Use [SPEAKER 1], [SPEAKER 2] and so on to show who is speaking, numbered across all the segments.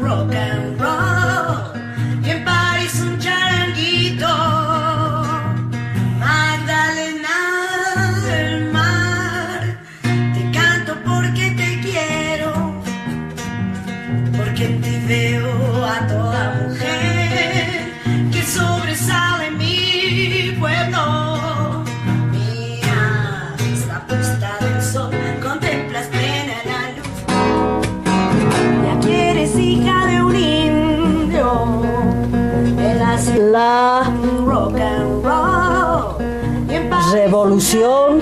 [SPEAKER 1] rock and roll. Y en París un charanguito. Magdalena del mar, te canto porque te quiero, porque en ti veo a toda mujer que sobresale en mi pueblo. Mira, esta puesta del sol, contemplas plena la luz. Ya que eres hija de un indio, en la rock and roll.
[SPEAKER 2] Revolución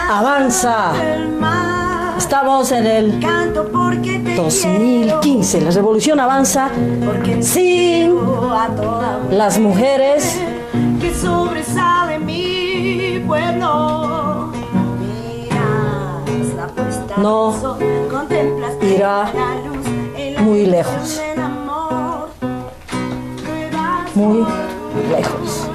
[SPEAKER 2] avanza. Estamos en el 2015. La revolución avanza sin las mujeres.
[SPEAKER 1] Que sobresale mi pueblo.
[SPEAKER 2] No irá muy lejos. Muy lejos.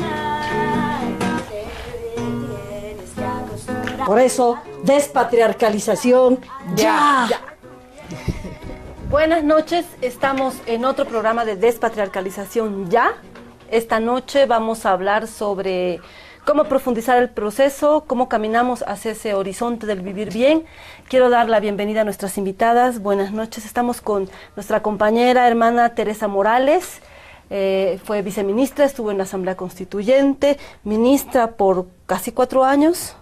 [SPEAKER 2] Por eso, despatriarcalización ya.
[SPEAKER 3] Buenas noches, estamos en otro programa de despatriarcalización ya. Esta noche vamos a hablar sobre cómo profundizar el proceso, cómo caminamos hacia ese horizonte del vivir bien. Quiero dar la bienvenida a nuestras invitadas. Buenas noches, estamos con nuestra compañera, hermana Teresa Morales. Fue viceministra, estuvo en la Asamblea Constituyente, ministra por casi 4 años.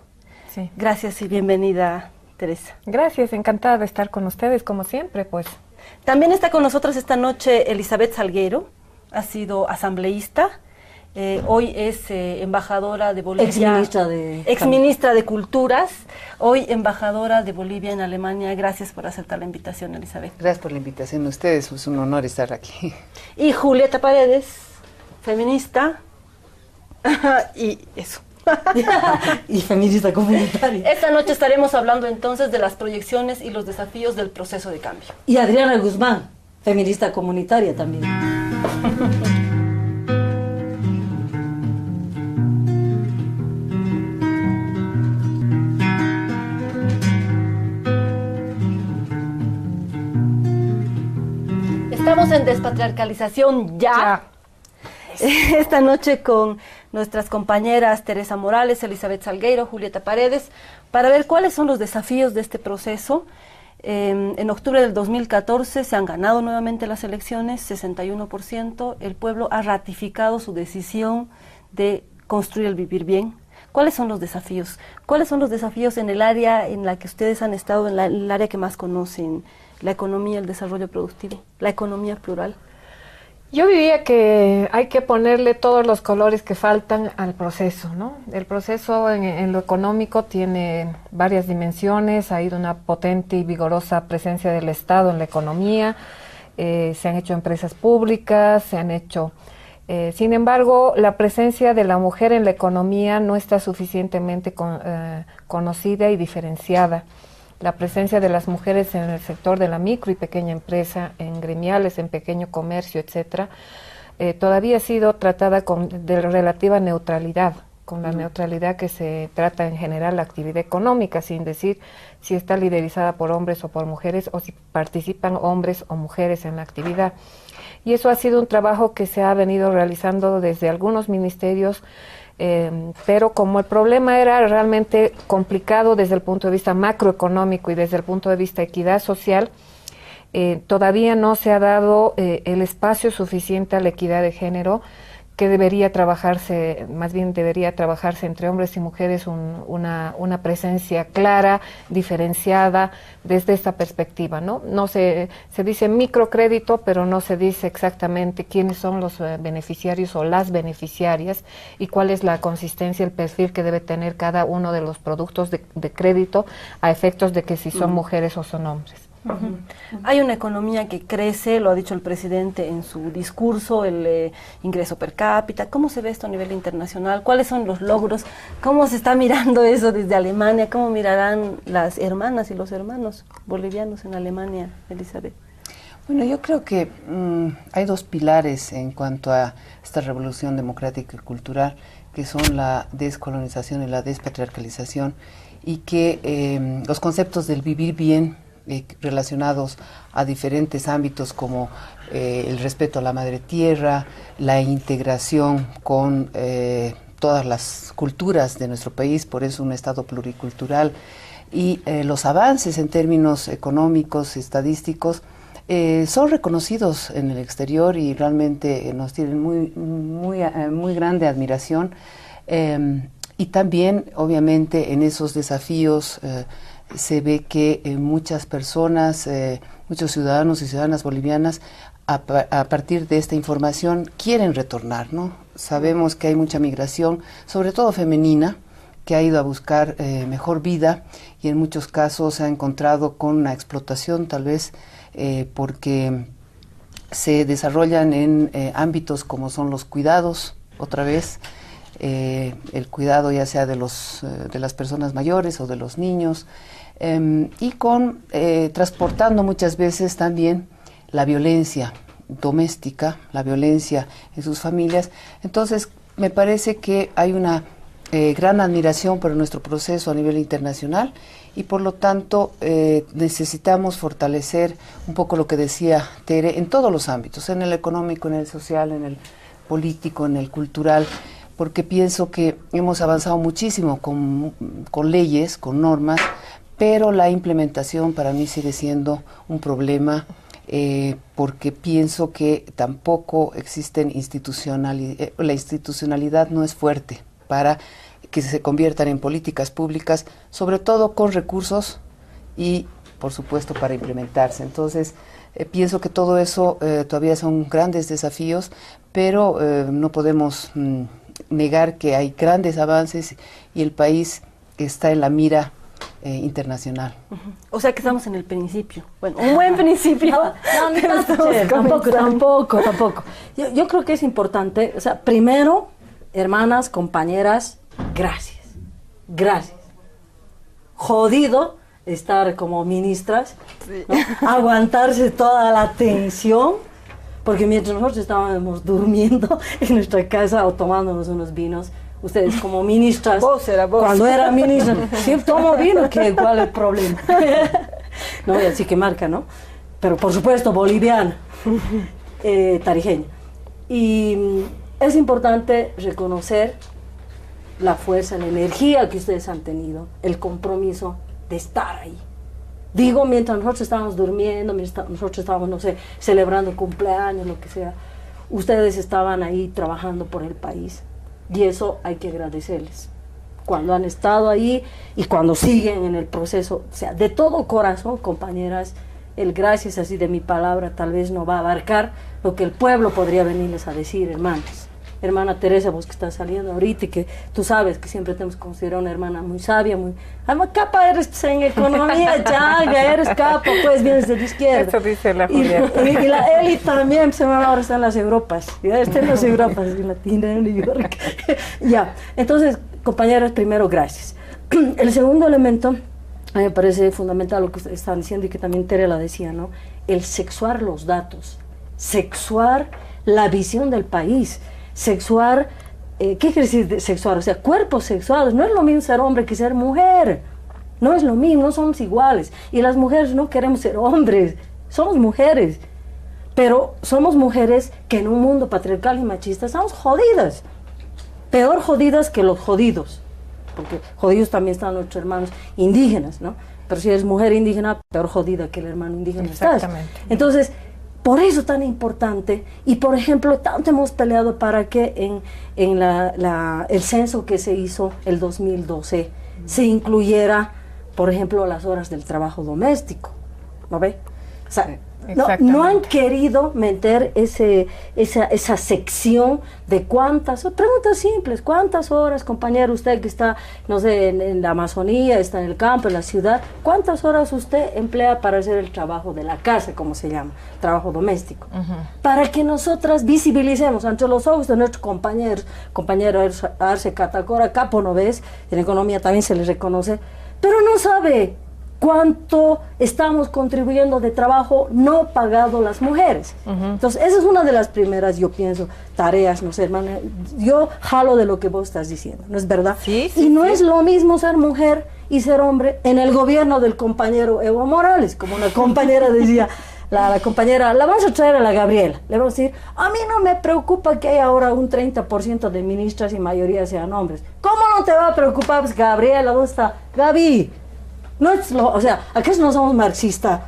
[SPEAKER 4] Sí.
[SPEAKER 3] Gracias y bienvenida, Teresa.
[SPEAKER 4] Gracias, encantada de estar con ustedes, como siempre, pues.
[SPEAKER 3] También está con nosotros esta noche Elizabeth Salguero, ha sido asambleísta, hoy es embajadora de Bolivia. Exministra de Culturas, hoy embajadora de Bolivia en Alemania. Gracias por aceptar la invitación, Elizabeth.
[SPEAKER 5] Gracias por la invitación a ustedes, es un honor estar aquí.
[SPEAKER 3] Y Julieta Paredes, feminista, y eso.
[SPEAKER 2] Y feminista comunitaria.
[SPEAKER 3] Esta noche estaremos hablando entonces de las proyecciones y los desafíos del proceso de cambio.
[SPEAKER 2] Y Adriana Guzmán, feminista comunitaria también.
[SPEAKER 3] Estamos en despatriarcalización ya. Esta noche con nuestras compañeras Teresa Morales, Elizabeth Salgueiro, Julieta Paredes, para ver cuáles son los desafíos de este proceso. En octubre del 2014 se han ganado nuevamente las elecciones, 61%. El pueblo ha ratificado su decisión de construir el vivir bien. ¿Cuáles son los desafíos? ¿Cuáles son los desafíos en el área en la que ustedes han estado, en el área que más conocen? La economía, el desarrollo productivo, la economía plural.
[SPEAKER 4] Yo diría que hay que ponerle todos los colores que faltan al proceso, ¿no? El proceso en lo económico tiene varias dimensiones, ha habido una potente y vigorosa presencia del Estado en la economía, se han hecho empresas públicas, se han hecho... sin embargo, la presencia de la mujer en la economía no está suficientemente conocida y diferenciada. La presencia de las mujeres en el sector de la micro y pequeña empresa, en gremiales, en pequeño comercio, etcétera, todavía ha sido tratada de relativa neutralidad, con la neutralidad que se trata en general la actividad económica, sin decir si está liderizada por hombres o por mujeres, o si participan hombres o mujeres en la actividad. Y eso ha sido un trabajo que se ha venido realizando desde algunos ministerios, pero como el problema era realmente complicado desde el punto de vista macroeconómico y desde el punto de vista de equidad social, todavía no se ha dado el espacio suficiente a la equidad de género, que debería trabajarse, más bien debería trabajarse entre hombres y mujeres una presencia clara, diferenciada desde esta perspectiva, ¿no? No se dice microcrédito, pero no se dice exactamente quiénes son los beneficiarios o las beneficiarias y cuál es la consistencia, el perfil que debe tener cada uno de los productos de crédito a efectos de que si son mujeres o son hombres.
[SPEAKER 3] Hay una economía que crece, lo ha dicho el presidente en su discurso, el ingreso per cápita. ¿Cómo se ve esto a nivel internacional? ¿Cuáles son los logros? ¿Cómo se está mirando eso desde Alemania? ¿Cómo mirarán las hermanas y los hermanos bolivianos en Alemania, Elizabeth?
[SPEAKER 5] Bueno, yo creo que hay dos pilares en cuanto a esta revolución democrática y cultural, que son la descolonización y la despatriarcalización, y que los conceptos del vivir bien relacionados a diferentes ámbitos como el respeto a la madre tierra, la integración con todas las culturas de nuestro país, por eso un Estado pluricultural, y los avances en términos económicos, estadísticos, son reconocidos en el exterior y realmente nos tienen muy grande admiración. Y también, obviamente, en esos desafíos se ve que muchas personas, muchos ciudadanos y ciudadanas bolivianas, a partir de esta información quieren retornar, ¿no? Sabemos que hay mucha migración, sobre todo femenina, que ha ido a buscar mejor vida y en muchos casos se ha encontrado con una explotación, tal vez porque se desarrollan en ámbitos como son los cuidados, otra vez, el cuidado ya sea de las personas mayores o de los niños, y transportando muchas veces también la violencia doméstica, la violencia en sus familias. Entonces, me parece que hay una gran admiración por nuestro proceso a nivel internacional y por lo tanto necesitamos fortalecer un poco lo que decía Tere en todos los ámbitos, en el económico, en el social, en el político, en el cultural, porque pienso que hemos avanzado muchísimo con leyes, con normas, pero la implementación para mí sigue siendo un problema, porque pienso que tampoco existen la institucionalidad no es fuerte para que se conviertan en políticas públicas, sobre todo con recursos y, por supuesto, para implementarse. Entonces, pienso que todo eso todavía son grandes desafíos, pero no podemos negar que hay grandes avances y el país está en la mira internacional.
[SPEAKER 3] O sea que estamos en el principio. Bueno, un buen principio.
[SPEAKER 2] Tampoco. Yo creo que es importante, o sea, primero, hermanas, compañeras, gracias. Jodido estar como ministras, ¿no? Aguantarse toda la tensión, porque mientras nosotros estábamos durmiendo en nuestra casa o tomándonos unos vinos, ustedes como ministras,
[SPEAKER 4] vos.
[SPEAKER 2] Cuando era ministra, sí, tomo vino, ¿cuál es el problema? No, y así que marca, ¿no? Pero por supuesto, boliviana, tarijeña. Y es importante reconocer la fuerza, la energía que ustedes han tenido, el compromiso de estar ahí. Digo, mientras nosotros estábamos durmiendo, mientras nosotros estábamos, no sé, celebrando cumpleaños, lo que sea, ustedes estaban ahí trabajando por el país. Y eso hay que agradecerles. Cuando han estado ahí y cuando siguen en el proceso, o sea, de todo corazón, compañeras, el gracias así de mi palabra tal vez no va a abarcar lo que el pueblo podría venirles a decir, hermanos. Hermana Teresa, vos que estás saliendo ahorita y que tú sabes que siempre te hemos considerado una hermana muy sabia, muy... Además, capa eres en economía, ya eres capa, pues vienes de la izquierda.
[SPEAKER 4] Eso dice la Julieta.
[SPEAKER 2] Y la Eli también, ahora está en las Europas, ya está en las Europas, en Latina, en New York. Ya, entonces, compañeras, primero, gracias. El segundo elemento, a mí me parece fundamental lo que ustedes están diciendo y que también Tere la decía, ¿no? El sexuar los datos, sexuar la visión del país, sexuar, ¿qué quiere decir de sexuar? O sea, cuerpos sexuados. No es lo mismo ser hombre que ser mujer. No es lo mismo, no somos iguales. Y las mujeres no queremos ser hombres, somos mujeres. Pero somos mujeres que en un mundo patriarcal y machista estamos jodidas. Peor jodidas que los jodidos. Porque jodidos también están nuestros hermanos indígenas, ¿no? Pero si eres mujer indígena, peor jodida que el hermano indígena estás.
[SPEAKER 4] Exactamente.
[SPEAKER 2] Entonces, por eso tan importante, y por ejemplo, tanto hemos peleado para que en el censo que se hizo el 2012 se incluyera, por ejemplo, las horas del trabajo doméstico, ¿no ve? O sea, no han querido meter esa sección de cuántas, preguntas simples, cuántas horas, compañero, usted que está, no sé, en la Amazonía, está en el campo, en la ciudad, cuántas horas usted emplea para hacer el trabajo de la casa, como se llama, trabajo doméstico, para que nosotras visibilicemos ante los ojos de nuestros compañero Arce Catacora, capo, ¿no ves? En economía también se les reconoce, pero no sabe cuánto estamos contribuyendo de trabajo no pagado las mujeres. Entonces, esa es una de las primeras, yo pienso, tareas, no sé, hermana, yo jalo de lo que vos estás diciendo, ¿no es verdad?
[SPEAKER 4] Sí,
[SPEAKER 2] y no es lo mismo ser mujer y ser hombre en el gobierno del compañero Evo Morales, como una compañera decía, la compañera, la vamos a traer a la Gabriela, le vamos a decir, a mí no me preocupa que haya ahora un 30% de ministras y mayoría sean hombres. ¿Cómo no te va a preocupar? Pues Gabriela, ¿dónde está? Gaby, no es o sea, ¿acaso no somos marxistas?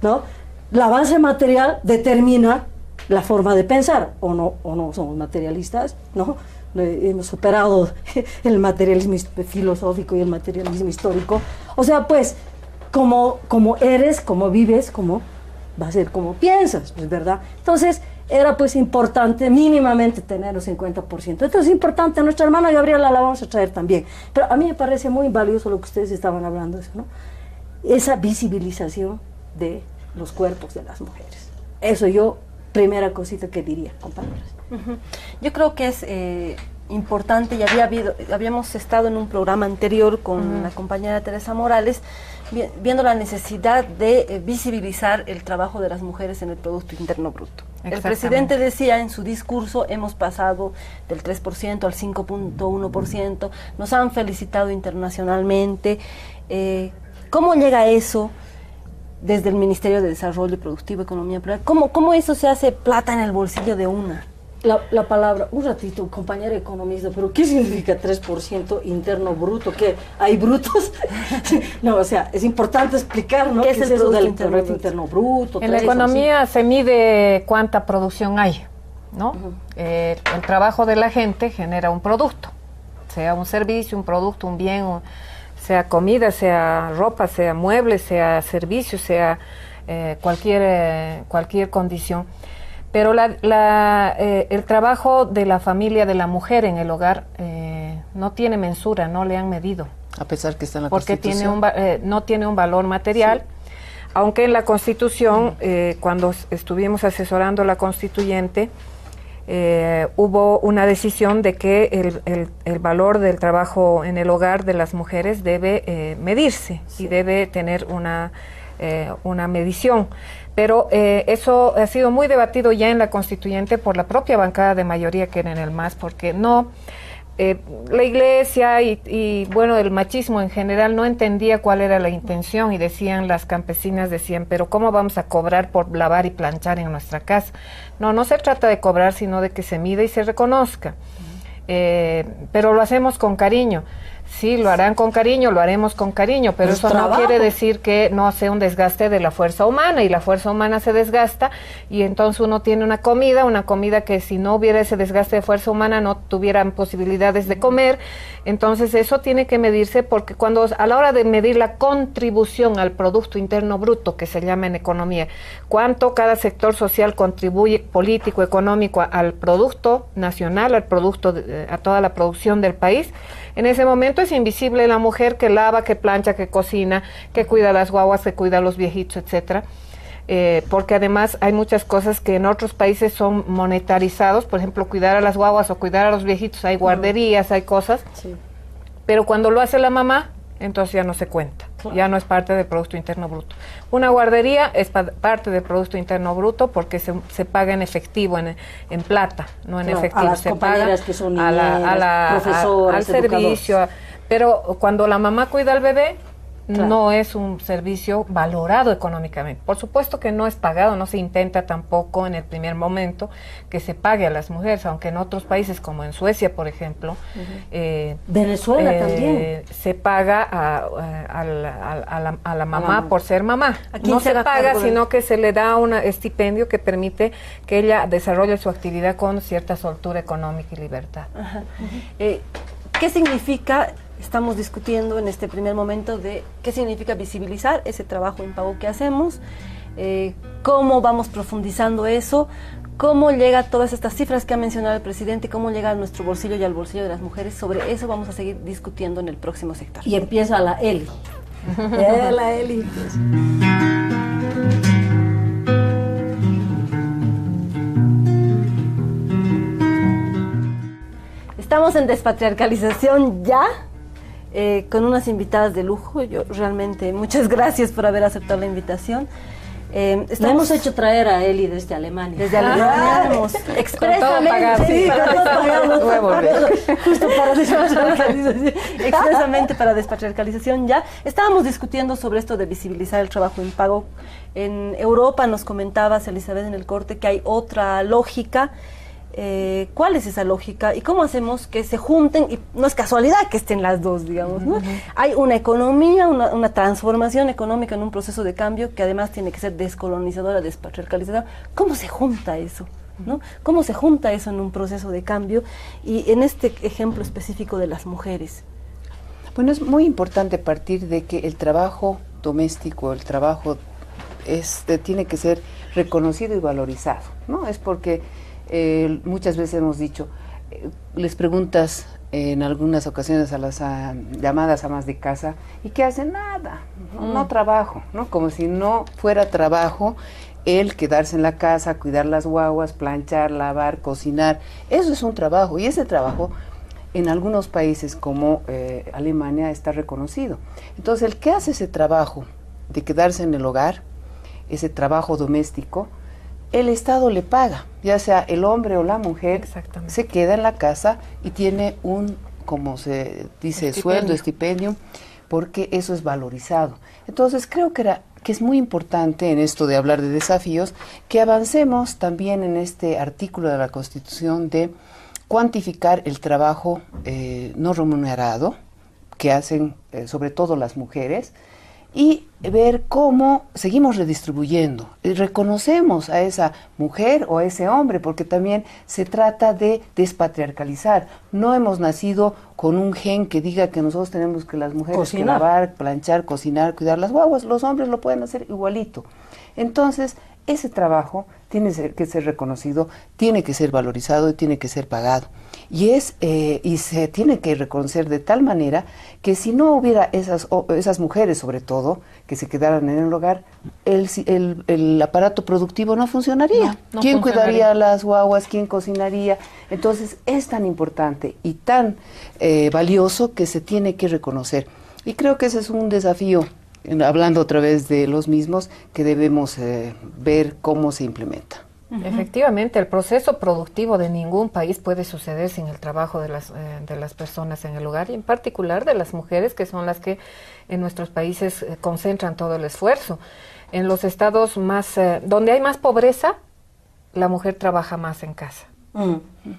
[SPEAKER 2] ¿No? El avance material determina la forma de pensar, o no somos materialistas, ¿no? Hemos superado el materialismo filosófico y el materialismo histórico. O sea, pues, como eres, como vives, como va a ser como piensas, pues, ¿verdad? Entonces, era pues importante mínimamente tener un 50%. Entonces, es importante, nuestra hermana Gabriela la vamos a traer también. Pero a mí me parece muy valioso lo que ustedes estaban hablando, eso, ¿no? Esa visibilización de los cuerpos de las mujeres. Eso yo, primera cosita que diría, compañeras.
[SPEAKER 3] Yo creo que es importante, y habíamos estado en un programa anterior con la compañera Teresa Morales, viendo la necesidad de visibilizar el trabajo de las mujeres en el Producto Interno Bruto. El presidente decía en su discurso, hemos pasado del 3% al 5.1%, nos han felicitado internacionalmente. ¿Cómo llega eso desde el Ministerio de Desarrollo Productivo, Economía Plural? ¿Cómo eso se hace plata en el bolsillo de una?
[SPEAKER 2] La palabra, un ratito, compañera economista, pero ¿qué significa 3% interno bruto? ¿Qué? ¿Hay brutos? No, o sea, es importante explicar, ¿no?
[SPEAKER 3] ¿Qué es eso del
[SPEAKER 2] interno bruto?
[SPEAKER 4] En la economía se mide cuánta producción hay, ¿no? El trabajo de la gente genera un producto, sea un servicio, un producto, un bien, sea comida, sea ropa, sea muebles, sea servicio, sea cualquier condición. Pero el trabajo de la familia, de la mujer en el hogar, no tiene mensura, no le han medido.
[SPEAKER 5] A pesar que está en la
[SPEAKER 4] porque
[SPEAKER 5] Constitución.
[SPEAKER 4] no tiene un valor material, sí. Aunque en la Constitución, cuando estuvimos asesorando la constituyente, hubo una decisión de que el valor del trabajo en el hogar de las mujeres debe medirse, sí. Y debe tener una medición. Pero eso ha sido muy debatido ya en la constituyente por la propia bancada de mayoría que era en el MAS, porque no, la iglesia y bueno, el machismo en general no entendía cuál era la intención, y decían, las campesinas decían, pero ¿cómo vamos a cobrar por lavar y planchar en nuestra casa? No se trata de cobrar, sino de que se mida y se reconozca. Pero lo hacemos con cariño. Sí, lo harán con cariño, lo haremos con cariño, pero eso no quiere decir que no sea un desgaste de la fuerza humana, y la fuerza humana se desgasta, y entonces uno tiene una comida que si no hubiera ese desgaste de fuerza humana no tuvieran posibilidades de comer. Entonces eso tiene que medirse, porque a la hora de medir la contribución al Producto Interno Bruto, que se llama en economía, cuánto cada sector social contribuye político, económico al producto nacional, a toda la producción del país, en ese momento es invisible la mujer que lava, que plancha, que cocina, que cuida las guaguas, que cuida a los viejitos, etcétera. Porque además hay muchas cosas que en otros países son monetarizados, por ejemplo, cuidar a las guaguas o cuidar a los viejitos, hay guarderías, hay cosas, sí. Pero cuando lo hace la mamá, entonces ya no se cuenta, claro. Ya no es parte del Producto Interno Bruto. Una guardería es parte del Producto Interno Bruto porque se paga en efectivo, en plata, no en efectivo.
[SPEAKER 2] A las compañeras que son niñeras, profesoras,
[SPEAKER 4] al servicio. Pero cuando la mamá cuida al bebé, claro. No es un servicio valorado económicamente. Por supuesto que no es pagado, no se intenta tampoco en el primer momento que se pague a las mujeres, aunque en otros países como en Suecia, por ejemplo,
[SPEAKER 2] Venezuela también
[SPEAKER 4] se paga a la mamá por ser mamá. No se paga, sino que se le da un estipendio que permite que ella desarrolle su actividad con cierta soltura económica y libertad.
[SPEAKER 3] ¿Qué significa? Estamos discutiendo en este primer momento de qué significa visibilizar ese trabajo impago que hacemos, cómo vamos profundizando eso, cómo llega todas estas cifras que ha mencionado el presidente, cómo llega a nuestro bolsillo y al bolsillo de las mujeres. Sobre eso vamos a seguir discutiendo en el próximo sector.
[SPEAKER 2] Y empieza la Eli. La Eli.
[SPEAKER 3] Estamos en Despatriarcalización ya. Con unas invitadas de lujo. Yo realmente muchas gracias por haber aceptado la invitación.
[SPEAKER 2] Le hemos hecho traer a Eli desde Alemania.
[SPEAKER 3] Desde Alemania, expresamente,
[SPEAKER 2] sí,
[SPEAKER 3] justo para despatriarcalización, expresamente para despatriarcalización ya. Estábamos discutiendo sobre esto de visibilizar el trabajo impago. En Europa nos comentabas, Elizabeth, en el corte, que hay otra lógica. ¿Cuál es esa lógica y cómo hacemos que se junten? Y no es casualidad que estén las dos, digamos, ¿no? Hay una economía, una transformación económica en un proceso de cambio que además tiene que ser descolonizadora, despatriarcalizadora. ¿Cómo se junta eso? ¿No? ¿Cómo se junta eso en un proceso de cambio? Y en este ejemplo específico de las mujeres.
[SPEAKER 5] Bueno, es muy importante partir de que el trabajo doméstico, el trabajo tiene que ser reconocido y valorizado, ¿no? Es porque muchas veces hemos dicho, les preguntas en algunas ocasiones a las llamadas amas de casa, ¿y qué hacen? Nada, no trabajo, ¿no? Como si no fuera trabajo el quedarse en la casa, cuidar las guaguas, planchar, lavar, cocinar. Eso es un trabajo, y ese trabajo en algunos países como Alemania está reconocido. Entonces, el que hace ese trabajo de quedarse en el hogar, ese trabajo doméstico, el Estado le paga, ya sea el hombre o la mujer, se queda en la casa y tiene un, como se dice, sueldo, estipendio, porque eso es valorizado. Entonces creo que es muy importante en esto de hablar de desafíos, que avancemos también en este artículo de la Constitución de cuantificar el trabajo no remunerado que hacen sobre todo las mujeres, y ver cómo seguimos redistribuyendo y reconocemos a esa mujer o a ese hombre, porque también se trata de despatriarcalizar. No hemos nacido con un gen que diga que nosotros tenemos que las mujeres que lavar, planchar, cocinar, cuidar las guaguas, los hombres lo pueden hacer igualito. Entonces, ese trabajo tiene que ser reconocido, tiene que ser valorizado y tiene que ser pagado. Y se tiene que reconocer de tal manera que si no hubiera esas mujeres, sobre todo, que se quedaran en el hogar, el aparato productivo no funcionaría.
[SPEAKER 4] No
[SPEAKER 5] ¿Quién
[SPEAKER 4] funcionaría.
[SPEAKER 5] cuidaría las guaguas? ¿Quién cocinaría? Entonces es tan importante y tan valioso que se tiene que reconocer. Y creo que ese es un desafío, hablando otra vez de los mismos, que debemos ver cómo se implementa.
[SPEAKER 4] Efectivamente, el proceso productivo de ningún país puede suceder sin el trabajo de las personas en el hogar, y en particular de las mujeres, que son las que en nuestros países concentran todo el esfuerzo. En los estados más donde hay más pobreza, la mujer trabaja más en casa,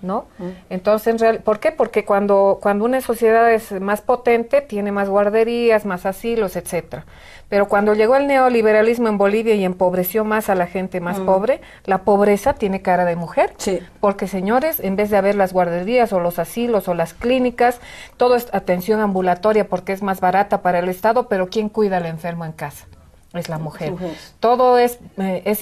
[SPEAKER 4] ¿no? Entonces, ¿por qué? Porque cuando una sociedad es más potente, tiene más guarderías, más asilos, etcétera. Pero cuando llegó el neoliberalismo en Bolivia y empobreció más a la gente más pobre, la pobreza tiene cara de mujer.
[SPEAKER 2] Sí.
[SPEAKER 4] Porque, señores, en vez de haber las guarderías o los asilos o las clínicas, todo es atención ambulatoria porque es más barata para el Estado, pero ¿quién cuida al enfermo en casa? Es la mujer. Todo es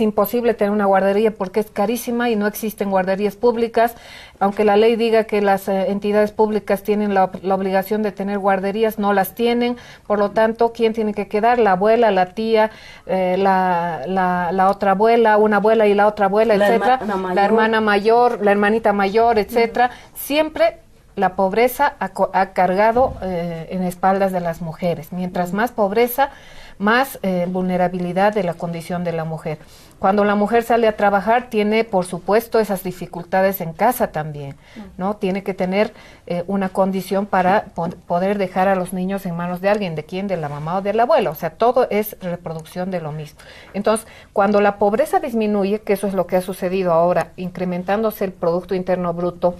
[SPEAKER 4] imposible tener una guardería porque es carísima y no existen guarderías públicas, aunque la ley diga que las entidades públicas tienen la obligación de tener guarderías, no las tienen. Por lo tanto, ¿quién tiene que quedar? La abuela, la tía, la otra abuela, una abuela y la otra abuela, etcétera, la hermana mayor, la hermanita mayor, etcétera. Siempre la pobreza ha cargado en espaldas de las mujeres. Mientras más pobreza, más vulnerabilidad de la condición de la mujer. Cuando la mujer sale a trabajar, tiene, por supuesto, esas dificultades en casa también, ¿no? Tiene que tener una condición para poder dejar a los niños en manos de alguien. ¿De quién? De la mamá o de la abuela. O sea, todo es reproducción de lo mismo. Entonces, cuando la pobreza disminuye, que eso es lo que ha sucedido ahora, incrementándose el Producto Interno Bruto,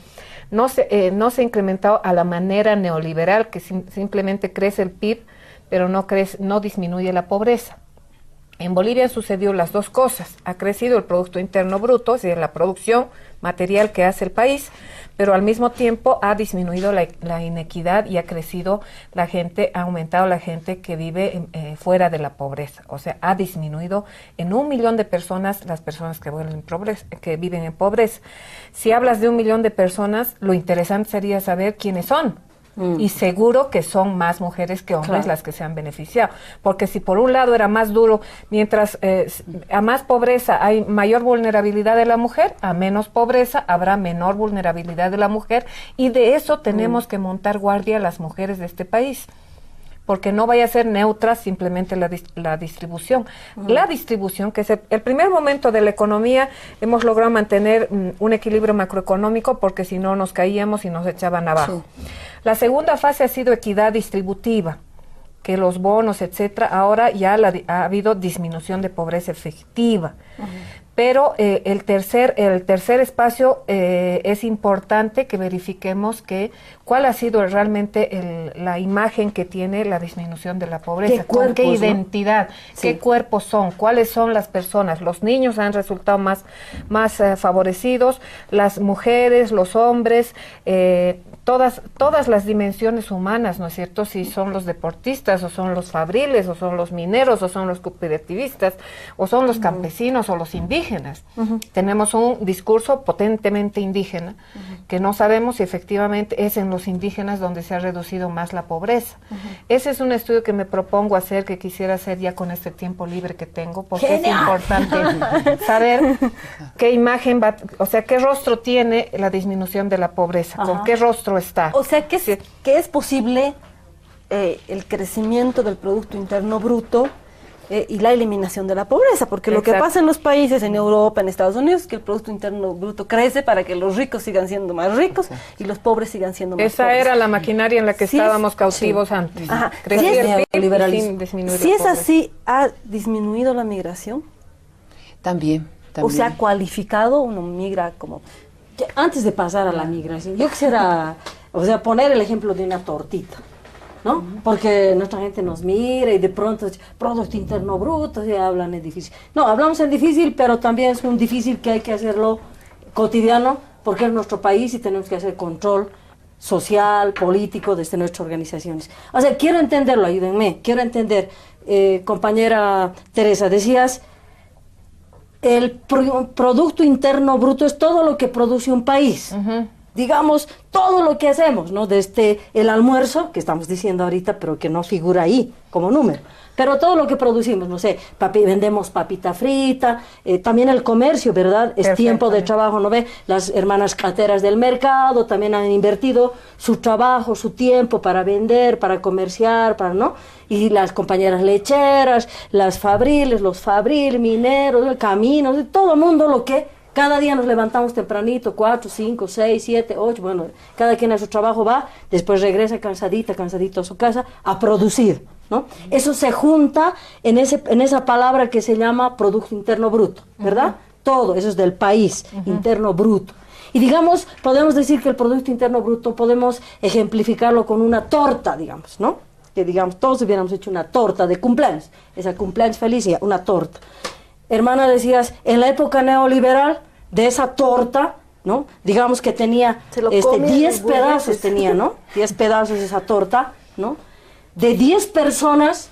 [SPEAKER 4] no se ha incrementado a la manera neoliberal, que simplemente crece el PIB, pero no disminuye la pobreza. En Bolivia sucedió las dos cosas. Ha crecido el Producto Interno Bruto, es decir, la producción material que hace el país, pero al mismo tiempo ha disminuido la inequidad y ha crecido la gente, ha aumentado la gente que vive fuera de la pobreza. O sea, ha disminuido en 1 millón de personas las personas que viven en pobreza. Si hablas de 1 millón de personas, lo interesante sería saber quiénes son. Y seguro que son más mujeres que hombres las que se han beneficiado, porque si por un lado era más duro, mientras a más pobreza hay mayor vulnerabilidad de la mujer, a menos pobreza habrá menor vulnerabilidad de la mujer, y de eso tenemos que montar guardia las mujeres de este país, porque no vaya a ser neutra simplemente la distribución. La distribución, que es el primer momento de la economía, hemos logrado mantener un equilibrio macroeconómico, porque si no nos caíamos y nos echaban abajo. Sí. La segunda fase ha sido equidad distributiva, que los bonos, etcétera, ahora ya ha habido disminución de pobreza efectiva. Pero el tercer espacio es importante que verifiquemos cuál ha sido realmente la imagen que tiene la disminución de la pobreza, con qué identidad, qué cuerpos son, cuáles son las personas. Los niños han resultado más favorecidos, las mujeres, los hombres, todas las dimensiones humanas, ¿no es cierto? Si son los deportistas, o son los fabriles, o son los mineros, o son los cooperativistas, o son los campesinos, o los indígenas. Tenemos un discurso potentemente indígena, que no sabemos si efectivamente es en los indígenas donde se ha reducido más la pobreza. Ese es un estudio que me propongo hacer, que quisiera hacer ya con este tiempo libre que tengo, porque ¡genial! Es importante saber qué imagen o sea, qué rostro tiene la disminución de la pobreza, con qué rostro está.
[SPEAKER 3] O sea, que es posible el crecimiento del Producto Interno Bruto y la eliminación de la pobreza, porque lo que pasa en los países, en Europa, en Estados Unidos, es que el Producto Interno Bruto crece para que los ricos sigan siendo más ricos y los pobres sigan siendo más pobres.
[SPEAKER 4] Esa era la maquinaria en la que estábamos cautivos antes.
[SPEAKER 3] Crecer sin disminuir si es así, ¿ha disminuido la migración?
[SPEAKER 5] También.
[SPEAKER 3] O sea, cualificado, uno migra como...
[SPEAKER 2] Antes de pasar a la migración, yo quisiera, poner el ejemplo de una tortita, ¿no? Porque nuestra gente nos mira y de pronto, Producto Interno Bruto, se hablan en difícil. No, hablamos en difícil, pero también es un difícil que hay que hacerlo cotidiano, porque es nuestro país y tenemos que hacer control social, político desde nuestras organizaciones. O sea, quiero entenderlo, ayúdenme, quiero entender, compañera Teresa, decías, el Producto Interno Bruto es todo lo que produce un país. Digamos, todo lo que hacemos, ¿no? Desde el almuerzo, que estamos diciendo ahorita, pero que no figura ahí como número. Pero todo lo que producimos, no sé, vendemos papita frita, también el comercio, ¿verdad? Es tiempo de trabajo, ¿no ve? Las hermanas cateras del mercado también han invertido su trabajo, su tiempo para vender, para comerciar, ¿no? Y las compañeras lecheras, las fabriles, los fabril, mineros, el camino, todo el mundo lo que... Cada día nos levantamos tempranito, 4, 5, 6, 7, 8, bueno, cada quien a su trabajo va, después regresa cansadito a su casa a producir, ¿no? Eso se junta en esa palabra que se llama Producto Interno Bruto, ¿verdad? Todo, eso es del país, interno bruto. Y digamos, podemos decir que el Producto Interno Bruto podemos ejemplificarlo con una torta, digamos, ¿no? Que digamos, todos hubiéramos hecho una torta de cumpleaños, esa cumpleaños feliz, una torta. Hermana, decías, en la época neoliberal, de esa torta, ¿no? Digamos que tenía 10 pedazos, tenía, ¿no? 10 pedazos esa torta, ¿no? De 10 personas,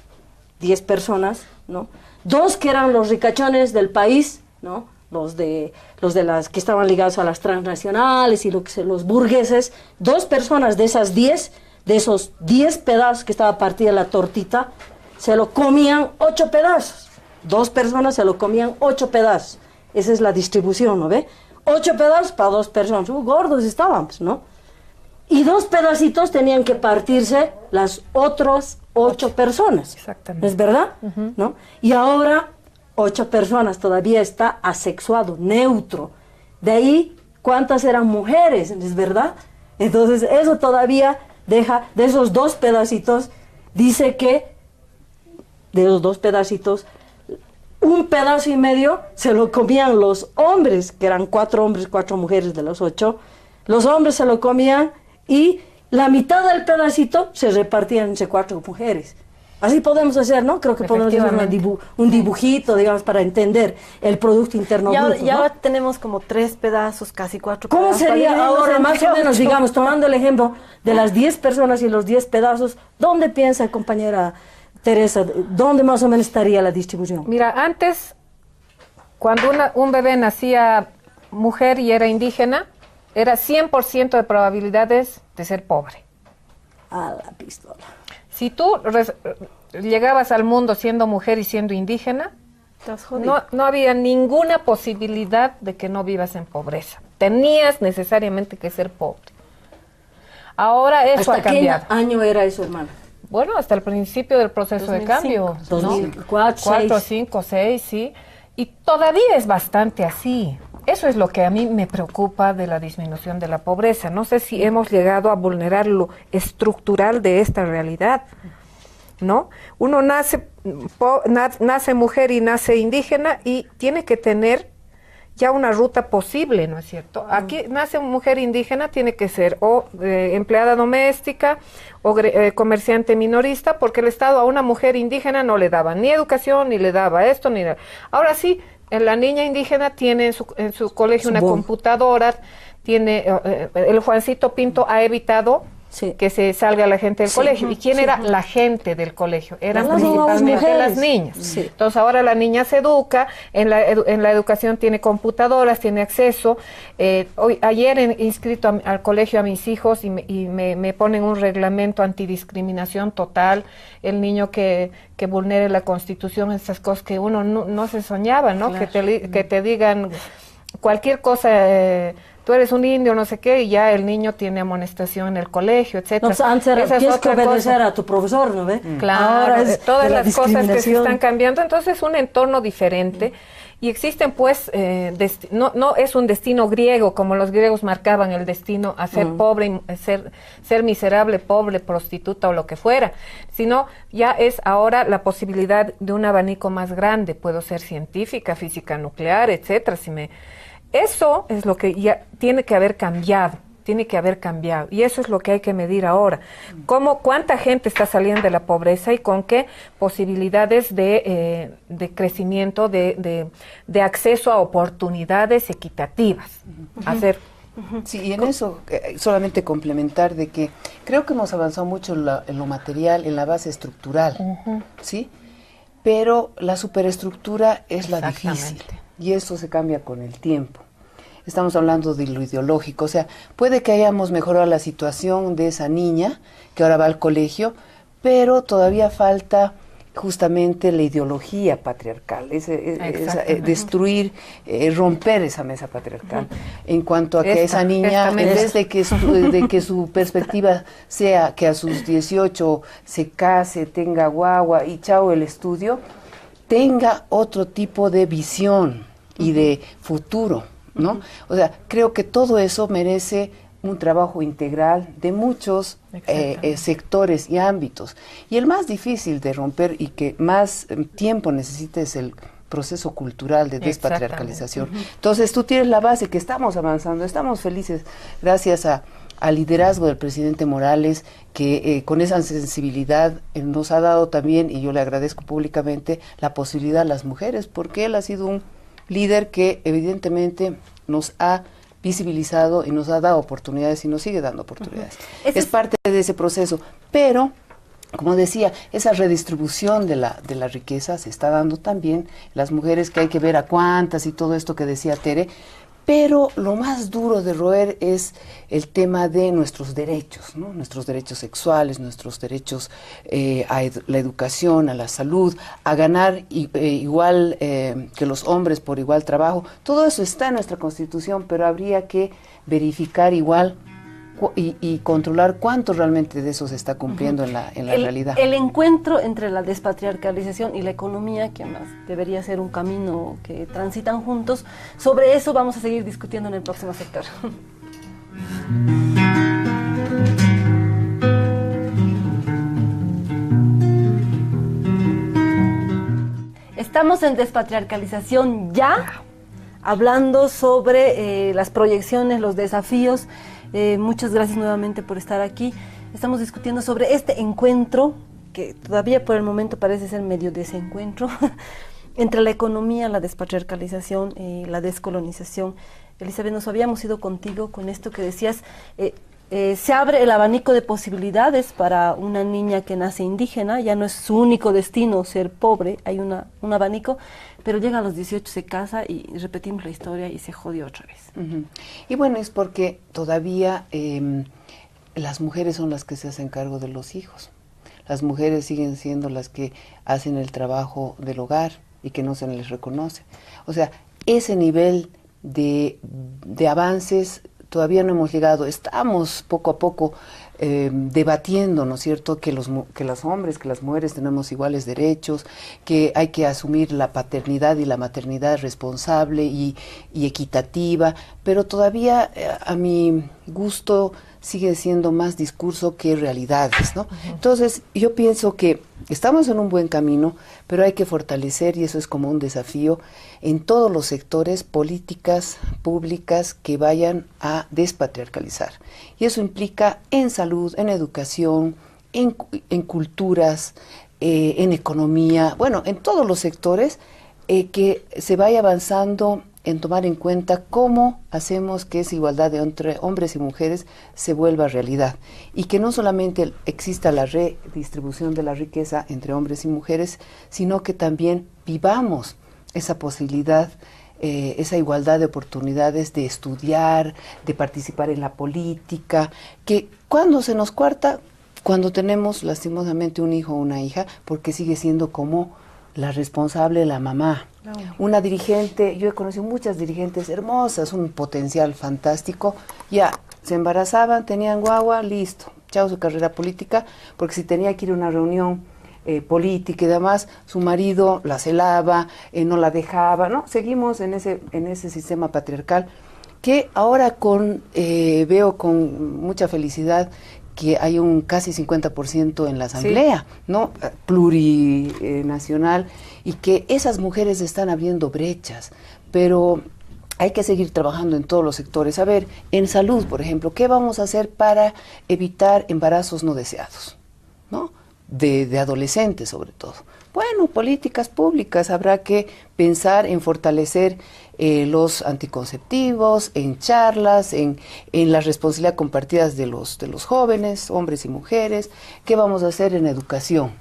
[SPEAKER 2] ¿no? 2 que eran los ricachones del país, ¿no? Los de las que estaban ligados a las transnacionales y los burgueses. 2 personas de esas 10, de esos 10 pedazos que estaba partida la tortita, se lo comían 8 pedazos. 2 personas se lo comían 8 pedazos. Esa es la distribución, ¿no ve? 8 pedazos para 2 personas. Gordos estábamos, ¿no? Y 2 pedacitos tenían que partirse las otras 8 personas.
[SPEAKER 4] Exactamente.
[SPEAKER 2] ¿Es verdad? ¿No? Y ahora 8 personas todavía está asexuado, neutro. De ahí, ¿cuántas eran mujeres? ¿Es verdad? Entonces, eso todavía deja, de esos 2 pedacitos, dice que de los 2 pedacitos, 1 pedazo y medio se lo comían los hombres, que eran 4 hombres, 4 mujeres de los 8. Los hombres se lo comían y la mitad del pedacito se repartían entre 4 mujeres. Así podemos hacer, ¿no? Creo que podemos hacer un dibujito, digamos, para entender el Producto Interno Bruto.
[SPEAKER 3] Y ahora tenemos como 3 pedazos, casi 4 pedazos.
[SPEAKER 2] ¿Cómo sería ahora, más o menos, digamos, tomando el ejemplo de las 10 personas y los 10 pedazos, ¿dónde piensa, compañera Teresa, dónde más o menos estaría la distribución?
[SPEAKER 4] Mira, antes, cuando un bebé nacía mujer y era indígena, era 100% de probabilidades de ser pobre.
[SPEAKER 2] A la pistola.
[SPEAKER 4] Si tú llegabas al mundo siendo mujer y siendo indígena, no había ninguna posibilidad de que no vivas en pobreza. Tenías necesariamente que ser pobre. Ahora eso ha cambiado.
[SPEAKER 2] ¿Hasta qué año era eso, hermano?
[SPEAKER 4] bueno, hasta el principio del proceso
[SPEAKER 3] 2005,
[SPEAKER 4] de cambio, ¿no?
[SPEAKER 2] 2004,
[SPEAKER 4] 4,
[SPEAKER 2] 6.
[SPEAKER 4] 5, 6, sí. Y todavía es bastante así. Eso es lo que a mí me preocupa de la disminución de la pobreza. No sé si hemos llegado a vulnerar lo estructural de esta realidad, ¿no? Uno nace mujer y nace indígena y tiene que tener ya una ruta posible, ¿no es cierto? Aquí nace mujer indígena, tiene que ser o empleada doméstica o comerciante minorista, porque el Estado a una mujer indígena no le daba ni educación, ni le daba esto, ni nada. Ahora sí, la niña indígena tiene en su colegio una computadora, tiene el Juancito Pinto ha evitado que se salga la gente del colegio. ¿Y quién era la gente del colegio? Eran principalmente las niñas. Entonces ahora la niña se educa, en la educación tiene computadoras, tiene acceso. Ayer he inscrito al colegio a mis hijos y me ponen un reglamento antidiscriminación total. El niño que vulnere la Constitución, esas cosas que uno no se soñaba, ¿no? Claro. Que te digan cualquier cosa... tú eres un indio, no sé qué, y ya el niño tiene amonestación en el colegio, etcétera.
[SPEAKER 2] No, antes tienes que obedecer a tu profesor, ¿no ve?
[SPEAKER 4] Claro, ahora es todas las cosas que se están cambiando, entonces es un entorno diferente. Y existen, pues, no es un destino griego, como los griegos marcaban el destino a ser pobre, ser miserable, pobre, prostituta o lo que fuera, sino ya es ahora la posibilidad de un abanico más grande. Puedo ser científica, física nuclear, etcétera. Eso es lo que ya tiene que haber cambiado. Y eso es lo que hay que medir ahora. ¿Cuánta gente está saliendo de la pobreza y con qué posibilidades de crecimiento, de acceso a oportunidades equitativas?
[SPEAKER 5] Sí, y en eso solamente complementar de que creo que hemos avanzado mucho en lo material, en la base estructural, ¿sí? Pero la superestructura es la difícil y eso se cambia con el tiempo. Estamos hablando de lo ideológico, o sea, puede que hayamos mejorado la situación de esa niña que ahora va al colegio, pero todavía falta justamente la ideología patriarcal, destruir, romper esa mesa patriarcal, en cuanto a que esa niña, en vez de que su perspectiva sea que a sus 18 se case, tenga guagua y chao el estudio, tenga otro tipo de visión y de futuro, ¿no? O sea, creo que todo eso merece un trabajo integral de muchos sectores y ámbitos. Y el más difícil de romper y que más tiempo necesita es el proceso cultural de despatriarcalización. Entonces, tú tienes la base que estamos avanzando, estamos felices gracias al liderazgo del presidente Morales, que con esa sensibilidad nos ha dado también, y yo le agradezco públicamente, la posibilidad a las mujeres, porque él ha sido un líder que evidentemente nos ha visibilizado y nos ha dado oportunidades y nos sigue dando oportunidades. Es parte de ese proceso, pero, como decía, esa redistribución de la riqueza se está dando también, las mujeres, que hay que ver a cuántas y todo esto que decía Tere, pero lo más duro de roer es el tema de nuestros derechos, ¿no? Nuestros derechos sexuales, nuestros derechos a la educación, a la salud, a ganar igual que los hombres por igual trabajo. Todo eso está en nuestra Constitución, pero habría que verificar igual y controlar cuánto realmente de eso se está cumpliendo en la realidad.
[SPEAKER 3] El encuentro entre la despatriarcalización y la economía, que más debería ser un camino que transitan juntos, sobre eso vamos a seguir discutiendo en el próximo sector. Estamos en Despatriarcalización Ya, hablando sobre las proyecciones, los desafíos. Muchas gracias nuevamente por estar aquí. Estamos discutiendo sobre este encuentro, que todavía por el momento parece ser medio desencuentro, entre la economía, la despatriarcalización y la descolonización. Elizabeth, nos habíamos ido contigo con esto que decías, se abre el abanico de posibilidades para una niña que nace indígena, ya no es su único destino ser pobre, hay un abanico, pero llega a los 18, se casa y repetimos la historia y se jodió otra vez.
[SPEAKER 5] Y bueno, es porque todavía las mujeres son las que se hacen cargo de los hijos. Las mujeres siguen siendo las que hacen el trabajo del hogar y que no se les reconoce. O sea, ese nivel de avances todavía no hemos llegado. Estamos poco a poco debatiendo, ¿no es cierto?, que los hombres, que las mujeres tenemos iguales derechos, que hay que asumir la paternidad y la maternidad responsable y equitativa, pero todavía a mi gusto sigue siendo más discurso que realidades, ¿no? Entonces, yo pienso que estamos en un buen camino, pero hay que fortalecer, y eso es como un desafío, en todos los sectores, políticas públicas que vayan a despatriarcalizar. Y eso implica en salud, en educación, en culturas, en economía, bueno, en todos los sectores, que se vaya avanzando en tomar en cuenta cómo hacemos que esa igualdad entre hombres y mujeres se vuelva realidad y que no solamente exista la redistribución de la riqueza entre hombres y mujeres, sino que también vivamos esa posibilidad, esa igualdad de oportunidades de estudiar, de participar en la política, que cuando se nos cuarta, cuando tenemos lastimosamente un hijo o una hija, porque sigue siendo como la responsable, la mamá. No. Una dirigente, yo he conocido muchas dirigentes hermosas, un potencial fantástico, ya, se embarazaban, tenían guagua, listo, chao su carrera política, porque si tenía que ir a una reunión política y demás, su marido la celaba, no la dejaba, ¿no? Seguimos en ese sistema patriarcal, que ahora veo con mucha felicidad que hay un casi 50% en la asamblea, sí, ¿no?, plurinacional, y que esas mujeres están abriendo brechas, pero hay que seguir trabajando en todos los sectores. A ver, en salud, por ejemplo, ¿qué vamos a hacer para evitar embarazos no deseados, ¿no?, de adolescentes sobre todo? Bueno, políticas públicas, habrá que pensar en fortalecer los anticonceptivos, en charlas, en la responsabilidad compartida de los jóvenes, hombres y mujeres. ¿Qué vamos a hacer en educación?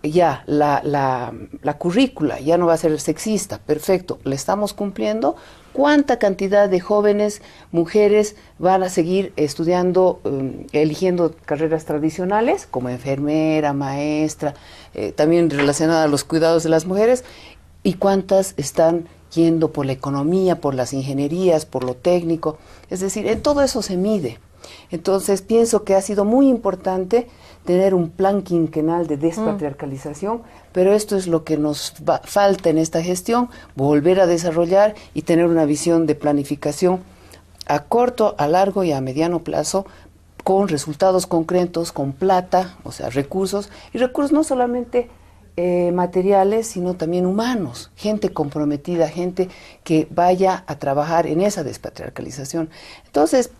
[SPEAKER 5] Ya, la currícula ya no va a ser sexista, perfecto, ¿la estamos cumpliendo? ¿Cuánta cantidad de jóvenes, mujeres van a seguir estudiando, eligiendo carreras tradicionales, como enfermera, maestra, también relacionada a los cuidados de las mujeres? ¿Y cuántas están yendo por la economía, por las ingenierías, por lo técnico? Es decir, en todo eso se mide. Entonces, pienso que ha sido muy importante tener un plan quinquenal de despatriarcalización, pero esto es lo que nos falta en esta gestión, volver a desarrollar y tener una visión de planificación a corto, a largo y a mediano plazo, con resultados concretos, con plata, o sea, recursos, y recursos no solamente materiales, sino también humanos, gente comprometida, gente que vaya a trabajar en esa despatriarcalización. Entonces,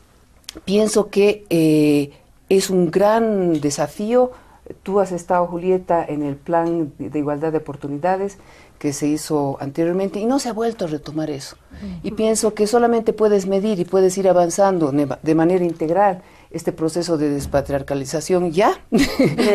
[SPEAKER 5] pienso que es un gran desafío. Tú has estado, Julieta, en el plan de igualdad de oportunidades que se hizo anteriormente y no se ha vuelto a retomar eso. Y pienso que solamente puedes medir y puedes ir avanzando de manera integral este proceso de despatriarcalización ya,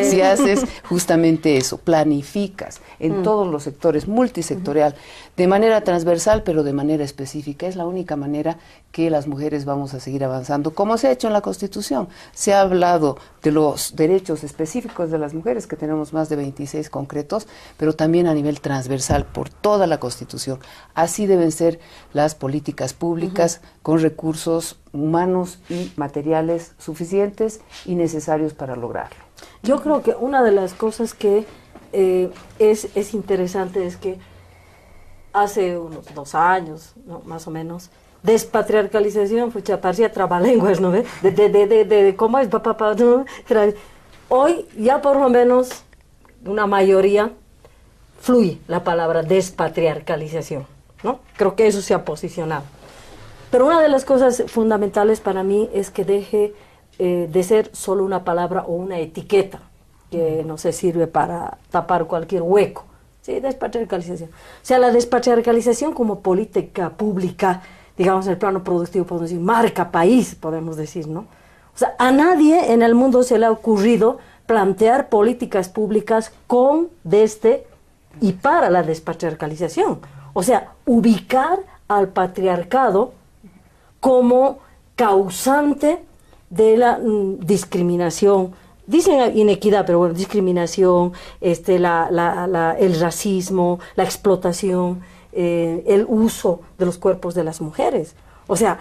[SPEAKER 5] si haces justamente eso, planificas en todos los sectores, multisectorial, de manera transversal, pero de manera específica. Es la única manera que las mujeres vamos a seguir avanzando, como se ha hecho en la Constitución. Se ha hablado de los derechos específicos de las mujeres, que tenemos más de 26 concretos, pero también a nivel transversal por toda la Constitución. Así deben ser las políticas públicas, con recursos humanos y materiales suficientes y necesarios para lograrlo.
[SPEAKER 2] Yo creo que una de las cosas que es interesante es que hace unos 2 años, ¿no?, más o menos, despatriarcalización, parecía trabalenguas, ¿no? De cómo es, papá, ¿no? Hoy ya por lo menos una mayoría fluye la palabra despatriarcalización, ¿no? Creo que eso se ha posicionado. Pero una de las cosas fundamentales para mí es que deje de ser solo una palabra o una etiqueta que no se sirve para tapar cualquier hueco. Sí, despatriarcalización. O sea, la despatriarcalización como política pública, digamos, en el plano productivo, podemos decir, marca país, podemos decir, ¿no? O sea, a nadie en el mundo se le ha ocurrido plantear políticas públicas con, desde y para la despatriarcalización. O sea, ubicar al patriarcado como causante de la discriminación, dicen inequidad, pero bueno, discriminación, el racismo, la explotación, el uso de los cuerpos de las mujeres. O sea,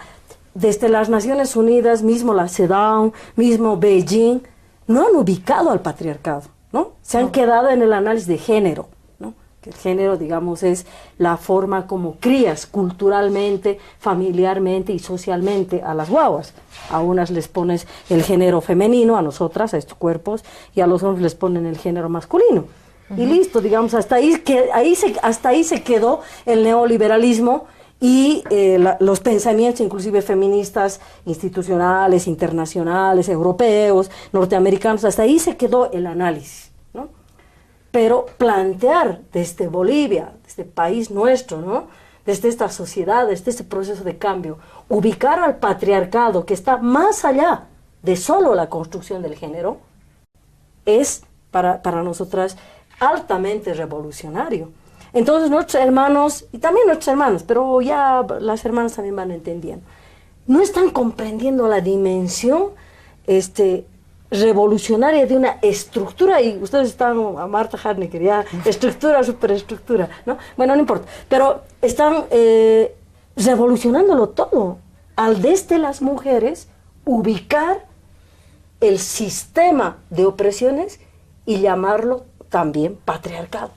[SPEAKER 2] desde las Naciones Unidas, mismo la CEDAW, mismo Beijing, no han ubicado al patriarcado, ¿no? Se han quedado en el análisis de género, ¿no? Que el género, digamos, es la forma como crías culturalmente, familiarmente y socialmente a las guaguas. A unas les pones el género femenino, a nosotras, a estos cuerpos, y a los hombres les ponen el género masculino. Y listo, digamos, hasta ahí se quedó el neoliberalismo y los pensamientos inclusive feministas institucionales, internacionales, europeos, norteamericanos, hasta ahí se quedó el análisis, ¿no? Pero plantear desde Bolivia, desde el país nuestro, ¿no? Desde esta sociedad, desde este proceso de cambio, ubicar al patriarcado que está más allá de solo la construcción del género, es para nosotras altamente revolucionario. Entonces nuestros hermanos, y también nuestros hermanos, pero ya las hermanas también van entendiendo, no están comprendiendo la dimensión revolucionaria de una estructura, y ustedes están a Marta Harnecker, ya estructura, superestructura, ¿no? Bueno, no importa, pero están revolucionándolo todo, al desde las mujeres ubicar el sistema de opresiones y llamarlo también patriarcado.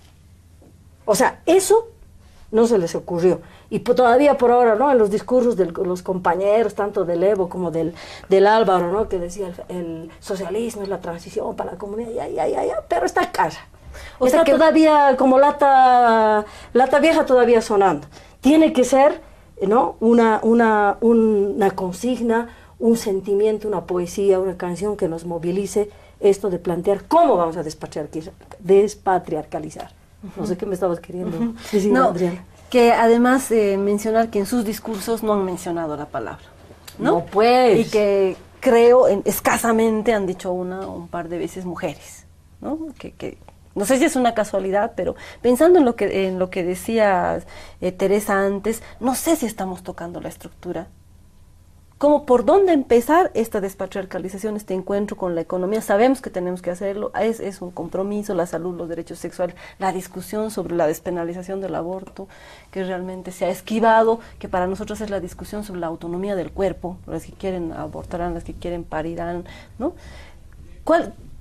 [SPEAKER 2] O sea, eso no se les ocurrió. Y todavía por ahora, ¿no? En los discursos de los compañeros, tanto del Evo como del Álvaro, ¿no? Que decía el socialismo es la transición para la comunidad, ya, pero está cara. O sea, todavía como lata vieja todavía sonando. Tiene que ser, ¿no? Una consigna, un sentimiento, una poesía, una canción que nos movilice esto de plantear cómo vamos a despatriarcalizar. No sé qué me estabas queriendo decir,
[SPEAKER 3] no,
[SPEAKER 2] Adriana.
[SPEAKER 3] Que además mencionar que en sus discursos no han mencionado la palabra, ¿no?
[SPEAKER 2] No, pues.
[SPEAKER 3] Y que creo escasamente han dicho un par de veces mujeres, ¿no? Que no sé si es una casualidad, pero pensando en lo que decía Teresa antes, no sé si estamos tocando la estructura. ¿Cómo, por dónde empezar esta despatriarcalización, este encuentro con la economía? Sabemos que tenemos que hacerlo, es un compromiso, la salud, los derechos sexuales, la discusión sobre la despenalización del aborto, que realmente se ha esquivado, que para nosotros es la discusión sobre la autonomía del cuerpo, las que quieren abortarán, las que quieren parirán, ¿no?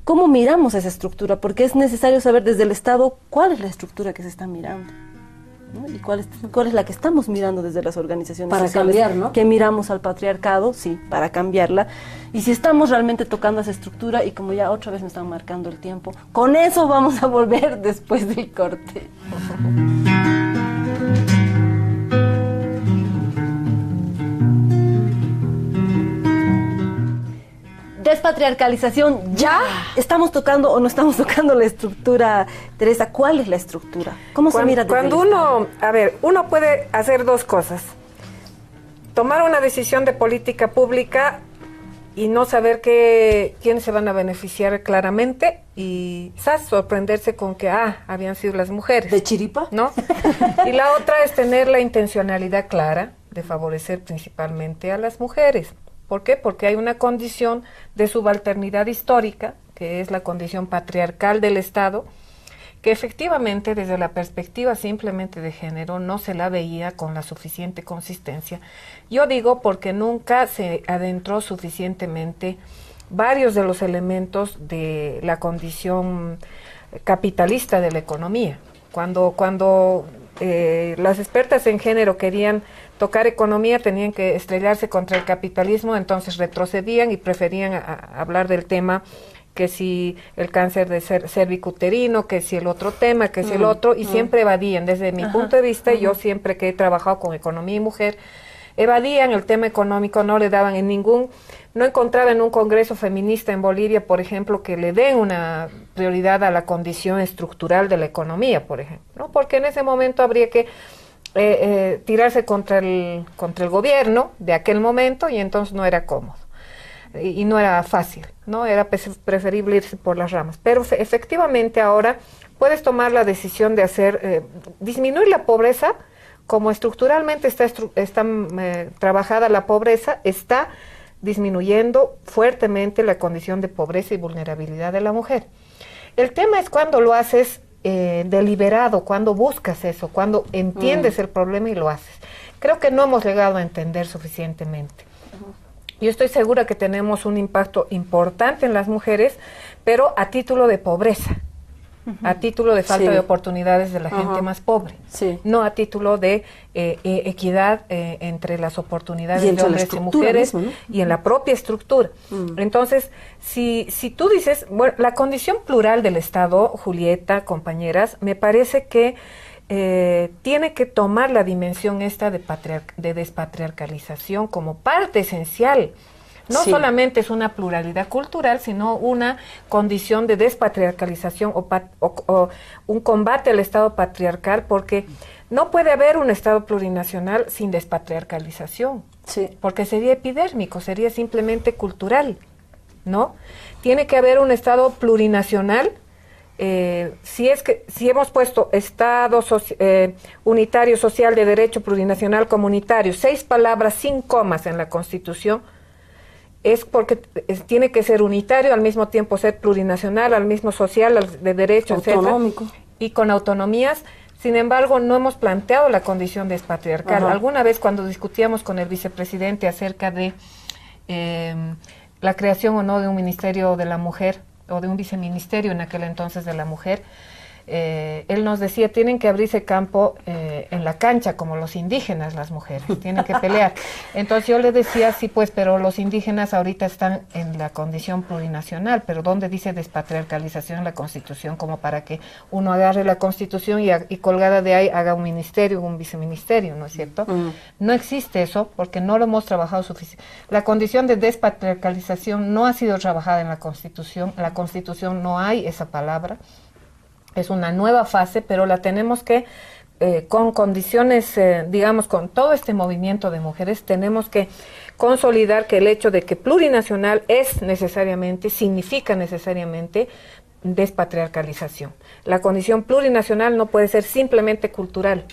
[SPEAKER 3] ¿Cómo miramos esa estructura? Porque es necesario saber desde el Estado cuál es la estructura que se está mirando, ¿no? Y cuál es la que estamos mirando desde las organizaciones
[SPEAKER 2] para
[SPEAKER 3] sociales,
[SPEAKER 2] cambiar, ¿no?
[SPEAKER 3] que miramos al patriarcado, sí, para cambiarla, y si estamos realmente tocando esa estructura, y como ya otra vez me están marcando el tiempo, con eso vamos a volver después del corte. Despatriarcalización, ¿ya estamos tocando o no estamos tocando la estructura? Teresa, ¿cuál es la estructura? ¿Cómo se mira desde
[SPEAKER 4] cuando
[SPEAKER 3] el Estado?
[SPEAKER 4] uno puede hacer dos cosas: tomar una decisión de política pública y no saber quiénes se van a beneficiar claramente, y quizás sorprenderse con que habían sido las mujeres.
[SPEAKER 2] ¿De chiripa?
[SPEAKER 4] ¿No? Y la otra es tener la intencionalidad clara de favorecer principalmente a las mujeres. ¿Por qué? Porque hay una condición de subalternidad histórica, que es la condición patriarcal del Estado, que efectivamente desde la perspectiva simplemente de género no se la veía con la suficiente consistencia. Yo digo porque nunca se adentró suficientemente varios de los elementos de la condición capitalista de la economía. Cuando las expertas en género querían tocar economía, tenían que estrellarse contra el capitalismo, entonces retrocedían y preferían hablar del tema, que si el cáncer de cervicuterino, que si el otro tema, que si el otro, y siempre evadían. Desde mi punto de vista, yo siempre que he trabajado con economía y mujer, evadían el tema económico, no le daban no encontraba en un congreso feminista en Bolivia, por ejemplo, que le den una prioridad a la condición estructural de la economía, por ejemplo, ¿no? Porque en ese momento habría que tirarse contra el gobierno de aquel momento, y entonces no era cómodo y no era fácil, ¿no? Era preferible irse por las ramas. Pero efectivamente ahora puedes tomar la decisión de disminuir la pobreza. Como estructuralmente está trabajada la pobreza, está disminuyendo fuertemente la condición de pobreza y vulnerabilidad de la mujer. El tema es cuando lo haces deliberado, cuando buscas eso, cuando entiendes el problema y lo haces. Creo que no hemos llegado a entender suficientemente. Yo estoy segura que tenemos un impacto importante en las mujeres, pero a título de pobreza, a título de falta de oportunidades de la gente más pobre, no a título de equidad entre las oportunidades de hombres y mujeres mismo, ¿no? Y en la propia estructura. Entonces, si tú dices, bueno, la condición plural del Estado, Julieta, compañeras, me parece que tiene que tomar la dimensión esta de despatriarcalización como parte esencial. No solamente es una pluralidad cultural, sino una condición de despatriarcalización o un combate al Estado patriarcal, porque no puede haber un Estado plurinacional sin despatriarcalización, porque sería epidérmico, sería simplemente cultural, ¿no? Tiene que haber un Estado plurinacional. Si hemos puesto Estado unitario, social, de derecho, plurinacional, comunitario, 6 palabras sin comas en la Constitución, es porque tiene que ser unitario, al mismo tiempo ser plurinacional, al mismo social, de derecho, autonómico, etcétera, y con autonomías. Sin embargo, no hemos planteado la condición despatriarcal. Alguna vez cuando discutíamos con el vicepresidente acerca de la creación o no de un ministerio de la mujer, o de un viceministerio en aquel entonces de la mujer, él nos decía, tienen que abrirse campo en la cancha como los indígenas, las mujeres, tienen que pelear. Entonces yo le decía, sí, pues, pero los indígenas ahorita están en la condición plurinacional, pero ¿dónde dice despatriarcalización en la Constitución? Como para que uno agarre la Constitución y colgada de ahí haga un ministerio, un viceministerio, ¿no es cierto? No existe eso, porque no lo hemos trabajado suficiente. La condición de despatriarcalización no ha sido trabajada en la Constitución no hay esa palabra. Es una nueva fase, pero la tenemos que, con condiciones, digamos, con todo este movimiento de mujeres, tenemos que consolidar que el hecho de que plurinacional significa necesariamente despatriarcalización. La condición plurinacional no puede ser simplemente cultural,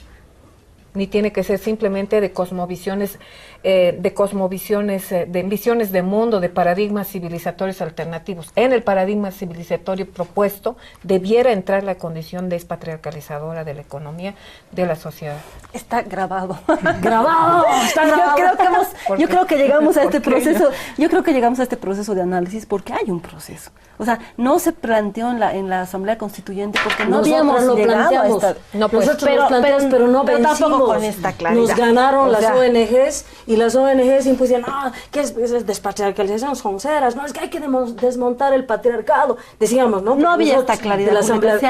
[SPEAKER 4] ni tiene que ser simplemente de cosmovisiones, de visiones de mundo, de paradigmas civilizatorios alternativos. En el paradigma civilizatorio propuesto debiera entrar la condición despatriarcalizadora de la economía, de la sociedad.
[SPEAKER 3] Está grabado.
[SPEAKER 2] ¡Grabado! ¡Está grabado!
[SPEAKER 3] Yo creo que llegamos a este proceso, yo creo que llegamos a este proceso de análisis porque hay un proceso. O sea, no se planteó en la Asamblea Constituyente porque no habíamos llegado a esta...
[SPEAKER 2] No, pues, nosotros lo planteamos, pero no vencimos.
[SPEAKER 3] Con esta claridad.
[SPEAKER 2] Nos ganaron las ONGs y las ONGs impusieron, ¿qué es despatriarcalización? Son ceras, no, es que hay que desmontar el patriarcado. Decíamos, ¿no?
[SPEAKER 3] No había esta claridad,
[SPEAKER 2] de la Asamblea,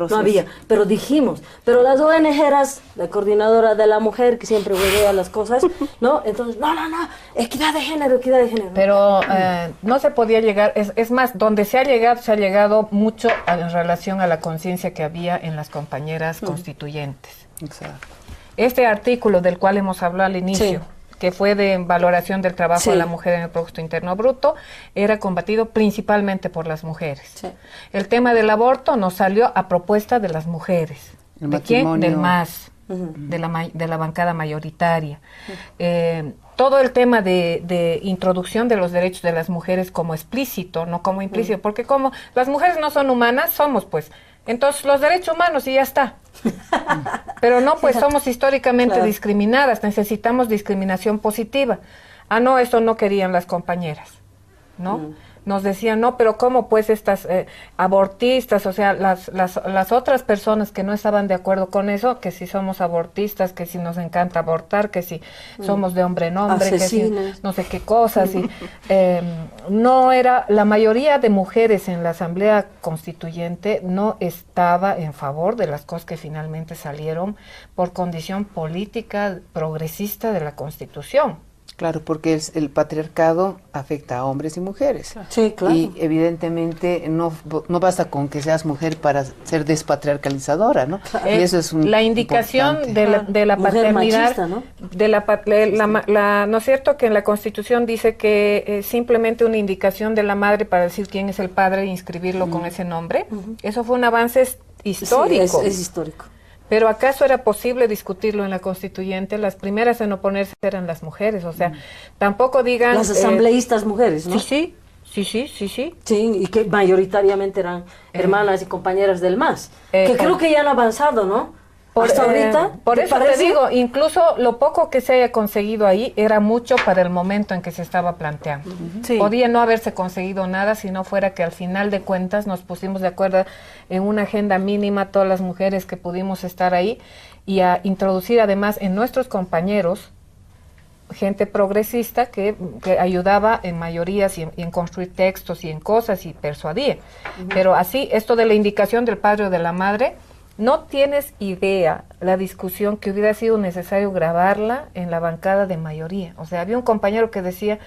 [SPEAKER 2] no había, pero dijimos, pero las ONGeras, la coordinadora de la mujer, que siempre huevea las cosas, ¿no? Entonces, no, equidad de género.
[SPEAKER 4] Pero no se podía llegar, es más, donde se ha llegado mucho en relación a la conciencia que había en las compañeras constituyentes.
[SPEAKER 5] Exacto.
[SPEAKER 4] Este artículo del cual hemos hablado al inicio, que fue de valoración del trabajo de la mujer en el Producto Interno Bruto, era combatido principalmente por las mujeres. El tema del aborto nos salió a propuesta de las mujeres. ¿De quién? Del MAS, de la bancada mayoritaria. Todo el tema de introducción de los derechos de las mujeres como explícito, no como implícito, porque como las mujeres no son humanas, somos pues... Entonces, los derechos humanos y ya está. Pero no, pues somos históricamente discriminadas, necesitamos discriminación positiva. No, eso no querían las compañeras, ¿no? Nos decían, no, pero ¿cómo pues estas abortistas, o sea, las otras personas que no estaban de acuerdo con eso, que si somos abortistas, que si nos encanta abortar, que si somos de hombre en hombre, que si no sé qué cosas, y no era, la mayoría de mujeres en la Asamblea Constituyente no estaba en favor de las cosas que finalmente salieron por condición política progresista de la Constitución.
[SPEAKER 5] Claro, porque el patriarcado afecta a hombres y mujeres.
[SPEAKER 2] Sí, claro.
[SPEAKER 5] Y evidentemente no basta con que seas mujer para ser despatriarcalizadora, ¿no? Y eso es
[SPEAKER 4] la indicación de la paternidad, machista, ¿no? ¿No es cierto que en la Constitución dice que simplemente una indicación de la madre para decir quién es el padre e inscribirlo con ese nombre? Eso fue un avance histórico.
[SPEAKER 2] Sí, es histórico.
[SPEAKER 4] Pero ¿acaso era posible discutirlo en la Constituyente? Las primeras en oponerse eran las mujeres, o sea, tampoco digan...
[SPEAKER 2] Las asambleístas mujeres, ¿no?
[SPEAKER 4] Sí,
[SPEAKER 2] y que mayoritariamente eran hermanas y compañeras del MAS, que creo que ya han avanzado, ¿no? Hasta ahorita,
[SPEAKER 4] por
[SPEAKER 2] ¿te
[SPEAKER 4] eso
[SPEAKER 2] parece?
[SPEAKER 4] te digo, incluso lo poco que se haya conseguido ahí era mucho para el momento en que se estaba planteando.
[SPEAKER 3] Sí.
[SPEAKER 4] Podía no haberse conseguido nada si no fuera que al final de cuentas nos pusimos de acuerdo en una agenda mínima todas las mujeres que pudimos estar ahí y a introducir además en nuestros compañeros gente progresista que ayudaba en mayorías y en construir textos y en cosas y persuadía. Pero así, esto de la indicación del padre o de la madre, no tienes idea la discusión que hubiera sido necesario grabarla en la bancada de mayoría. O sea, había un compañero que decía,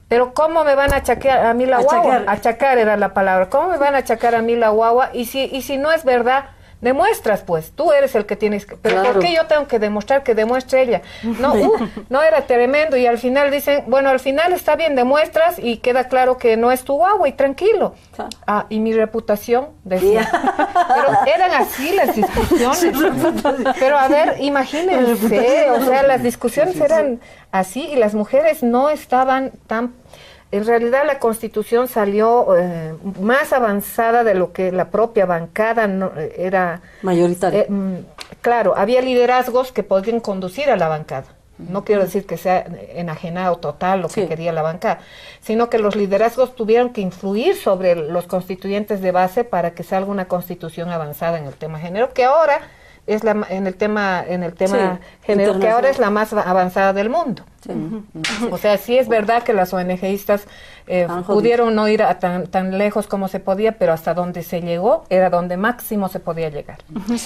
[SPEAKER 4] pero ¿cómo me van a achacar a mí la guagua? Achacar era la palabra. ¿Cómo me van a achacar a mí la guagua? Y si no es verdad, demuestras pues, tú eres el que tienes que... ¿Pero
[SPEAKER 2] Claro.
[SPEAKER 4] por qué yo tengo que demostrar que demuestre ella? No, no era tremendo y al final dicen, bueno, al final está bien, demuestras y queda claro que no es tu guagua y tranquilo.
[SPEAKER 2] Claro.
[SPEAKER 4] Ah, y mi reputación, decía. Pero eran así las discusiones. Pero a ver, imagínense, o sea, las discusiones eran así y las mujeres no estaban tan... En realidad la Constitución salió más avanzada de lo que la propia bancada era...
[SPEAKER 2] Mayoritaria.
[SPEAKER 4] Claro, había liderazgos que podían conducir a la bancada. No quiero decir que sea enajenado total lo que quería la bancada, sino que los liderazgos tuvieron que influir sobre los constituyentes de base para que salga una constitución avanzada en el tema género, que ahora es en el tema género, que ahora es la más avanzada del mundo.
[SPEAKER 2] Sí.
[SPEAKER 4] O sea, sí es verdad que las ONGistas pudieron no ir a tan lejos como se podía, pero hasta donde se llegó era donde máximo se podía llegar.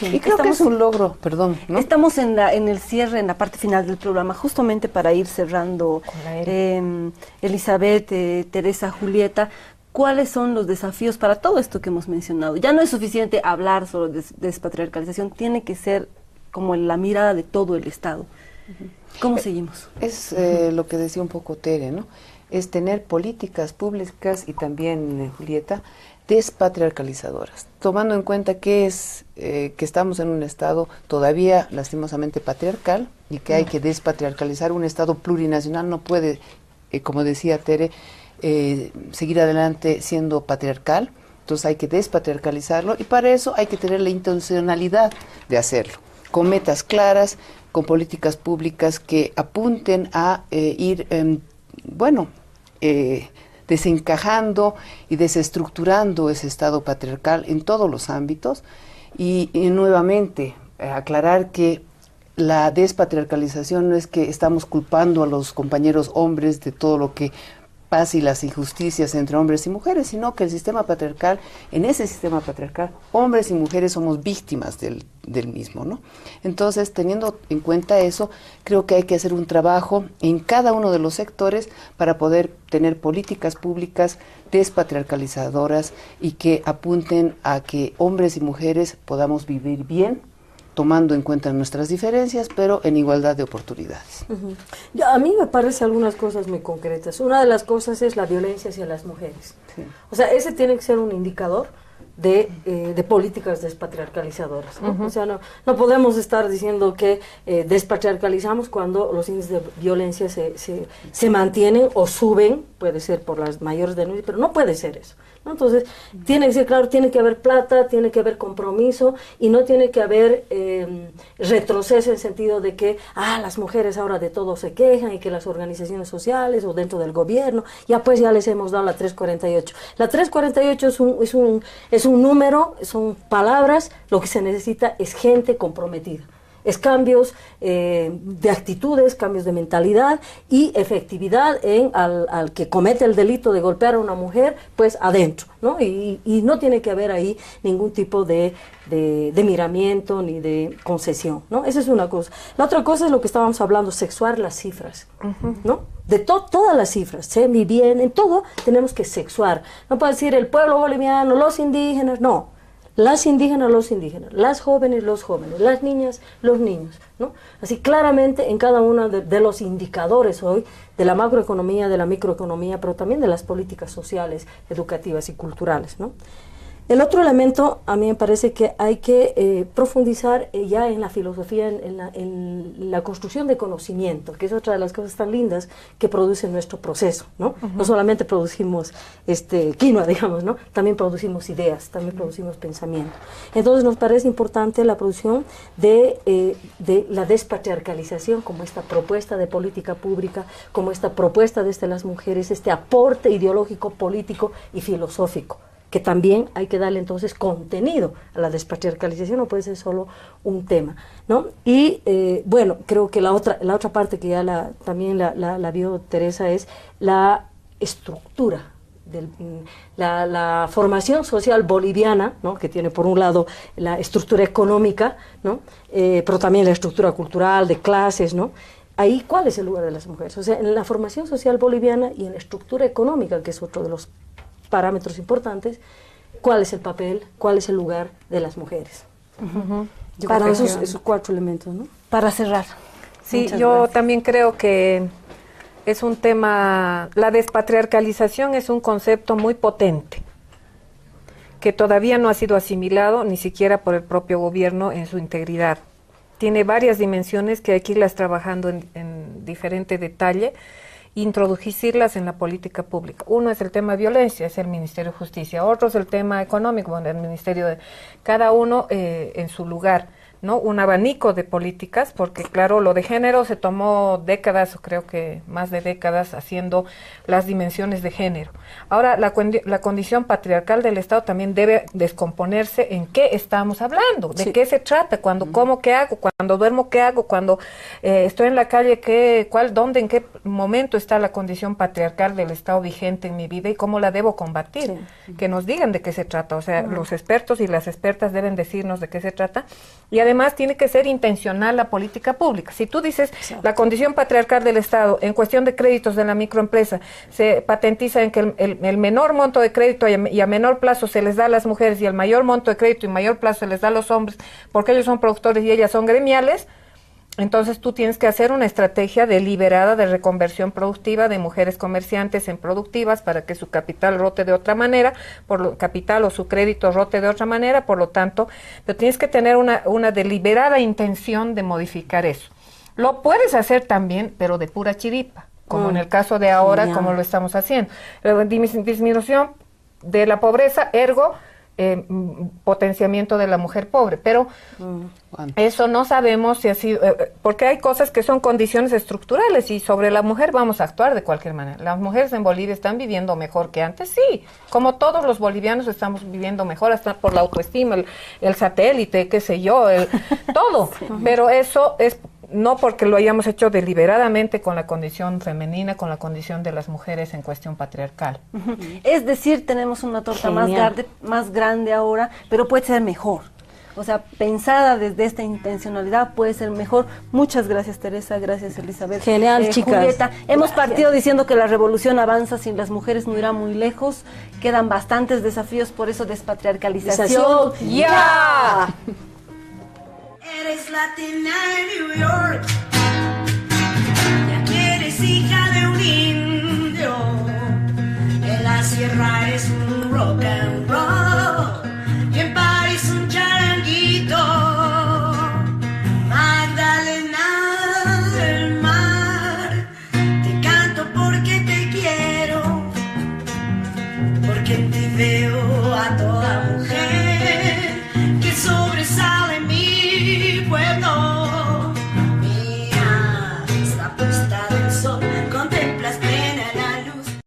[SPEAKER 5] Y creo que es un logro, perdón, ¿no?
[SPEAKER 3] Estamos en el cierre, en la parte final del programa, justamente para ir cerrando.
[SPEAKER 4] Con la
[SPEAKER 3] Elizabeth, Teresa, Julieta, ¿cuáles son los desafíos para todo esto que hemos mencionado? Ya no es suficiente hablar solo de despatriarcalización, tiene que ser como la mirada de todo el Estado. ¿Cómo seguimos?
[SPEAKER 5] Es lo que decía un poco Tere, ¿no? Es tener políticas públicas y también, Julieta, despatriarcalizadoras, tomando en cuenta que estamos en un Estado todavía lastimosamente patriarcal y que hay que despatriarcalizar. Un Estado plurinacional no puede, como decía Tere, seguir adelante siendo patriarcal. Entonces hay que despatriarcalizarlo y para eso hay que tener la intencionalidad de hacerlo, con metas claras, con políticas públicas que apunten a ir, desencajando y desestructurando ese Estado patriarcal en todos los ámbitos y nuevamente aclarar que la despatriarcalización no es que estamos culpando a los compañeros hombres de todo lo que pasa y las injusticias entre hombres y mujeres, sino que el sistema patriarcal, en ese sistema patriarcal, hombres y mujeres somos víctimas del mismo, ¿no? Entonces, teniendo en cuenta eso, creo que hay que hacer un trabajo en cada uno de los sectores para poder tener políticas públicas despatriarcalizadoras y que apunten a que hombres y mujeres podamos vivir bien, tomando en cuenta nuestras diferencias, pero en igualdad de oportunidades.
[SPEAKER 2] Ya, a mí me parece algunas cosas muy concretas. Una de las cosas es la violencia hacia las mujeres.
[SPEAKER 5] Sí.
[SPEAKER 2] O sea, ese tiene que ser un indicador de políticas despatriarcalizadoras, ¿no? O sea, no podemos estar diciendo que despatriarcalizamos cuando los índices de violencia se mantienen o suben, puede ser por las mayores denuncias, pero no puede ser eso, ¿no? Entonces, tiene que ser claro, tiene que haber plata, tiene que haber compromiso y no tiene que haber retroceso en el sentido de que, las mujeres ahora de todo se quejan y que las organizaciones sociales o dentro del gobierno, ya les hemos dado la 348. La 348 es un número, son palabras, lo que se necesita es gente comprometida. Es cambios de actitudes, cambios de mentalidad y efectividad al que comete el delito de golpear a una mujer, pues adentro, ¿no? Y no tiene que haber ahí ningún tipo de miramiento ni de concesión, ¿no? Esa es una cosa. La otra cosa es lo que estábamos hablando, sexuar las cifras, ¿no? De todas las cifras, semi, bien, en todo tenemos que sexuar. No puede decir el pueblo boliviano, los indígenas, no. Las indígenas, los indígenas, las jóvenes, los jóvenes, las niñas, los niños, ¿no? Así claramente en cada uno de los indicadores hoy de la macroeconomía, de la microeconomía, pero también de las políticas sociales, educativas y culturales, ¿no? El otro elemento, a mí me parece que hay que profundizar ya en la filosofía, en la construcción de conocimiento, que es otra de las cosas tan lindas que produce nuestro proceso, ¿no? No solamente producimos quinoa, digamos, ¿no? También producimos ideas, también producimos pensamiento. Entonces nos parece importante la producción de la despatriarcalización como esta propuesta de política pública, como esta propuesta desde las mujeres, este aporte ideológico, político y filosófico, que también hay que darle entonces contenido a la despatriarcalización, no puede ser solo un tema, ¿no? Y bueno, creo que la otra parte que ya también la vio Teresa es la estructura, la formación social boliviana, ¿no? Que tiene por un lado la estructura económica, ¿no? Pero también la estructura cultural, de clases, ¿no? Ahí, ¿cuál es el lugar de las mujeres? O sea, en la formación social boliviana y en la estructura económica, que es otro de los parámetros importantes, ¿cuál es el papel, cuál es el lugar de las mujeres? Para esos 4 elementos, ¿no?
[SPEAKER 3] Para cerrar.
[SPEAKER 4] Sí,
[SPEAKER 3] Muchas
[SPEAKER 4] yo
[SPEAKER 3] gracias.
[SPEAKER 4] también creo que es un tema, la despatriarcalización es un concepto muy potente, que todavía no ha sido asimilado ni siquiera por el propio gobierno en su integridad. Tiene varias dimensiones que hay que irlas trabajando en diferente detalle, introducirlas en la política pública. Uno es el tema de violencia, es el Ministerio de Justicia. Otro es el tema económico, el Ministerio de... Cada uno en su lugar, ¿no? Un abanico de políticas, porque claro, lo de género se tomó décadas, o creo que más de décadas, haciendo las dimensiones de género. Ahora, la condición patriarcal del Estado también debe descomponerse en qué estamos hablando, de qué se trata, cuando como, qué hago, cuando duermo, qué hago, cuando estoy en la calle, dónde, en qué momento está la condición patriarcal del Estado vigente en mi vida y cómo la debo combatir. Que nos digan de qué se trata, o sea, los expertos y las expertas deben decirnos de qué se trata, y además tiene que ser intencional la política pública. Si tú dices la condición patriarcal del Estado en cuestión de créditos de la microempresa se patentiza en que el menor monto de crédito y a menor plazo se les da a las mujeres y el mayor monto de crédito y mayor plazo se les da a los hombres porque ellos son productores y ellas son gremiales, entonces tú tienes que hacer una estrategia deliberada de reconversión productiva de mujeres comerciantes en productivas para que su capital rote de otra manera, capital o su crédito rote de otra manera, por lo tanto, pero tienes que tener una deliberada intención de modificar eso. Lo puedes hacer también, pero de pura chiripa, como en el caso de ahora, como lo estamos haciendo. Disminución de la pobreza, ergo, potenciamiento de la mujer pobre, pero eso no sabemos si ha sido, porque hay cosas que son condiciones estructurales y sobre la mujer vamos a actuar de cualquier manera. Las mujeres en Bolivia están viviendo mejor que antes, sí, como todos los bolivianos estamos viviendo mejor, hasta por la autoestima, el satélite, qué sé yo, todo, pero eso es no porque lo hayamos hecho deliberadamente con la condición femenina, con la condición de las mujeres en cuestión patriarcal.
[SPEAKER 3] Es decir, tenemos una torta más grande ahora, pero puede ser mejor. O sea, pensada desde esta intencionalidad puede ser mejor. Muchas gracias, Teresa, gracias, Elizabeth.
[SPEAKER 2] Genial, chicas.
[SPEAKER 3] Julieta, hemos partido diciendo que la revolución avanza sin las mujeres, no irá muy lejos. Quedan bastantes desafíos, por eso despatriarcalización.
[SPEAKER 4] ¡Ya!
[SPEAKER 1] Eres latina en New York, ya que eres hija de un indio, en la sierra es un rock and roll.